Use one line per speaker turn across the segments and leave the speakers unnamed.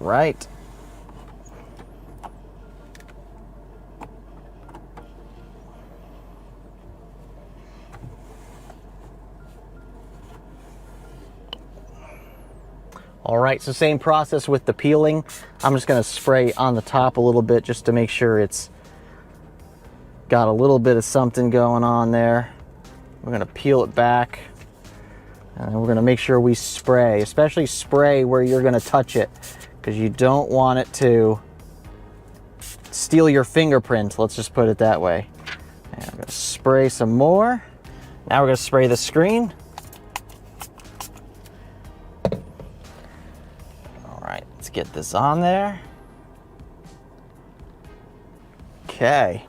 right. All right, so same process with the peeling. I'm just gonna spray on the top a little bit just to make sure it's got a little bit of something going on there. We're gonna peel it back, and we're gonna make sure we spray, especially spray where you're gonna touch it, because you don't want it to steal your fingerprint, let's just put it that way. And I'm gonna spray some more. Now we're gonna spray the screen. Let's get this on there. Okay.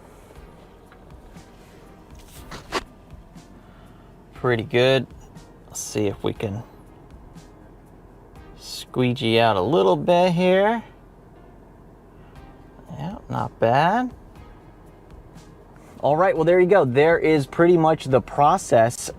Pretty good. Let's see if we can squeegee out a little bit here. Yeah, not bad. All right, well, there you go. There is pretty much the process.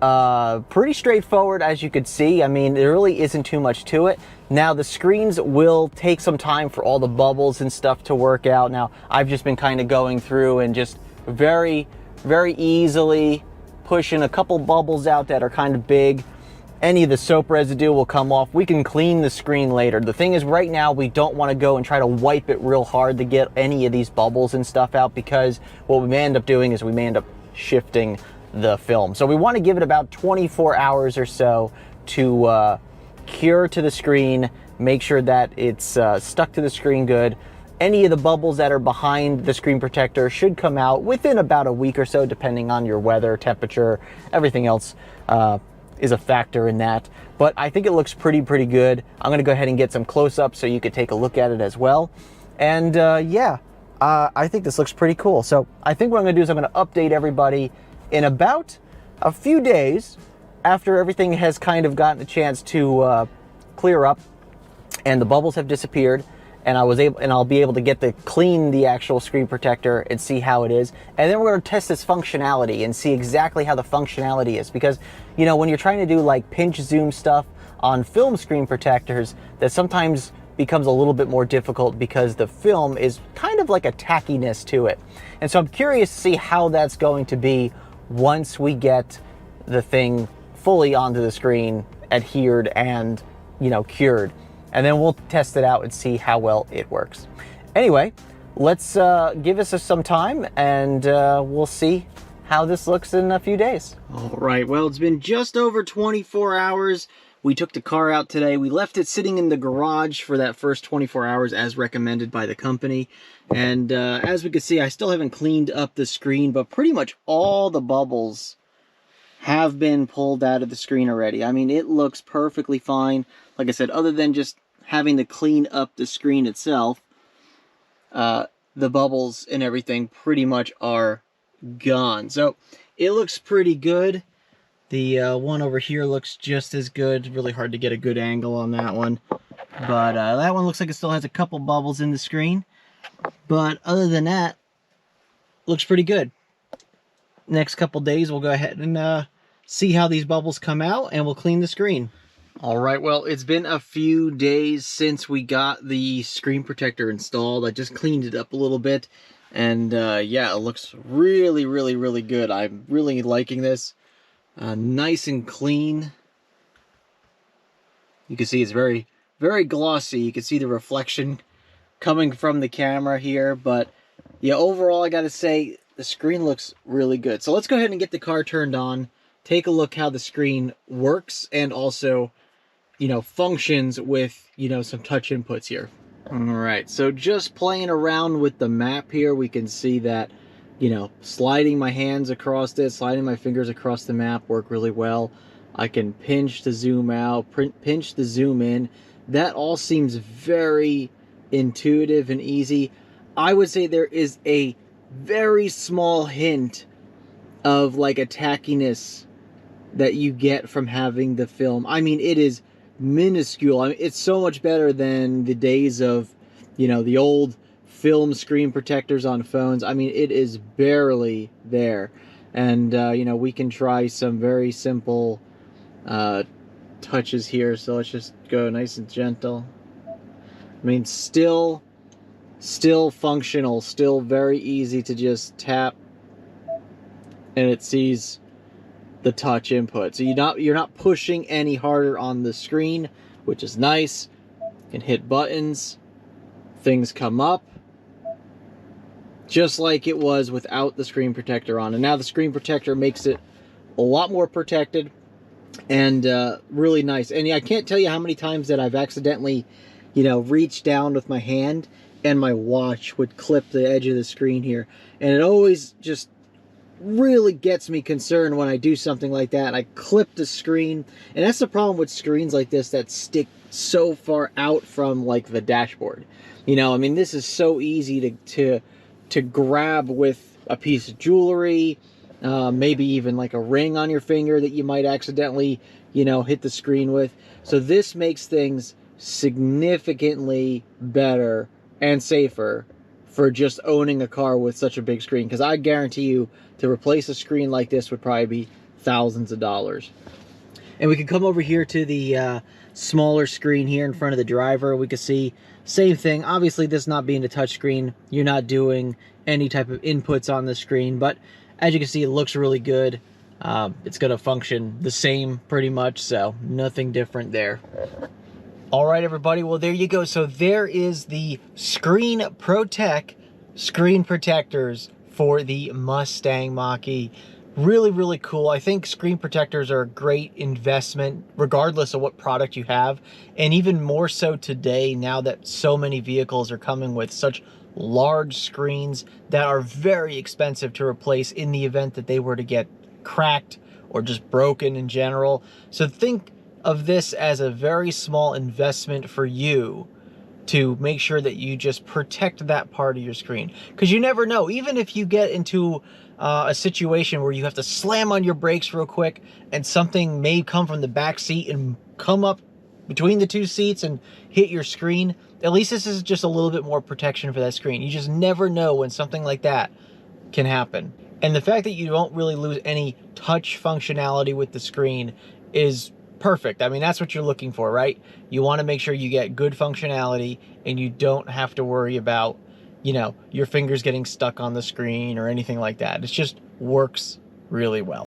Pretty straightforward, as you could see. I mean, there really isn't too much to it. Now, the screens will take some time for all the bubbles and stuff to work out. Now, I've just been kind of going through and just very, very easily pushing a couple bubbles out that are kind of big. Any of the soap residue will come off. We can clean the screen later. The thing is, right now, we don't want to go and try to wipe it real hard to get any of these bubbles and stuff out, because what we may end up doing is we may end up shifting the film. So we want to give it about 24 hours or so to cure to the screen, make sure that it's stuck to the screen good. Any of the bubbles that are behind the screen protector should come out within about a week or so, depending on your weather, temperature, everything else is a factor in that. But I think it looks pretty good. I'm gonna go ahead and get some close-ups so you could take a look at it as well. And yeah, I think this looks pretty cool. So I think what I'm gonna do is I'm gonna update everybody in about a few days after everything has kind of gotten a chance to clear up and the bubbles have disappeared, and I'll be able to get to clean the actual screen protector and see how it is. And then we're going to test its functionality and see exactly how the functionality is, because you know, when you're trying to do like pinch zoom stuff on film screen protectors, that sometimes becomes a little bit more difficult because the film is kind of like a tackiness to it. And so I'm curious to see how that's going to be once we get the thing fully onto the screen, adhered and, you know, cured. And then we'll test it out and see how well it works. Anyway, let's give us some time, and we'll see how this looks in a few days. All right, well, it's been just over 24 hours. We took the car out today. We left it sitting in the garage for that first 24 hours as recommended by the company. And as we can see, I still haven't cleaned up the screen, but pretty much all the bubbles have been pulled out of the screen already. I mean, it looks perfectly fine. Like I said, other than just having to clean up the screen itself, the bubbles and everything pretty much are gone. So it looks pretty good. The one over here looks just as good. Really hard to get a good angle on that one. But that one looks like it still has a couple bubbles in the screen. But other than that, looks pretty good. Next couple days, we'll go ahead and see how these bubbles come out, and we'll clean the screen. All right, well, it's been a few days since we got the screen protector installed. I just cleaned it up a little bit, and yeah, it looks really, really, really good. I'm really liking this. Nice and clean. You can see it's very, very glossy. You can see the reflection coming from the camera here, but yeah, overall, I gotta say, the screen looks really good. So let's go ahead and get the car turned on, take a look how the screen works, and also, you know, functions with, you know, some touch inputs here. All right, so just playing around with the map here, we can see that, you know, sliding my hands across it, sliding my fingers across the map work really well. I can pinch to zoom out, pinch to zoom in. That all seems very intuitive and easy. I would say there is a very small hint of like a tackiness that you get from having the film. I mean, it is minuscule. I mean, it's so much better than the days of, you know, the old film screen protectors on phones. I mean, it is barely there. And, you know, we can try some very simple touches here. So let's just go nice and gentle. I mean, still functional, still very easy to just tap and it sees the touch input. So you're not pushing any harder on the screen, which is nice. You can hit buttons, things come up, just like it was without the screen protector on. And now the screen protector makes it a lot more protected and really nice. And I can't tell you how many times that I've accidentally, you know, reached down with my hand and my watch would clip the edge of the screen here. And it always just really gets me concerned when I do something like that and I clip the screen. And that's the problem with screens like this that stick so far out from like the dashboard. You know, I mean, this is so easy to grab with a piece of jewelry, maybe even like a ring on your finger that you might accidentally, you know, hit the screen with. So this makes things significantly better and safer for just owning a car with such a big screen, because I guarantee you to replace a screen like this would probably be thousands of dollars. And we can come over here to the smaller screen here in front of the driver. We can see same thing. Obviously, this not being a touch screen, you're not doing any type of inputs on the screen, but as you can see, it looks really good. It's going to function the same pretty much, so nothing different there. All right, everybody, well, there you go. So there is the Screen ProTech screen protectors for the Mustang Mach-E. Really, really cool. I think screen protectors are a great investment, regardless of what product you have. And even more so today, now that so many vehicles are coming with such large screens that are very expensive to replace in the event that they were to get cracked or just broken in general. So think of this as a very small investment for you to make sure that you just protect that part of your screen. Because you never know, even if you get into a situation where you have to slam on your brakes real quick and something may come from the back seat and come up between the two seats and hit your screen, at least this is just a little bit more protection for that screen. You just never know when something like that can happen. And the fact that you don't really lose any touch functionality with the screen is perfect. I mean, that's what you're looking for, right? You want to make sure you get good functionality and you don't have to worry about, you know, your fingers getting stuck on the screen or anything like that. It just works really well.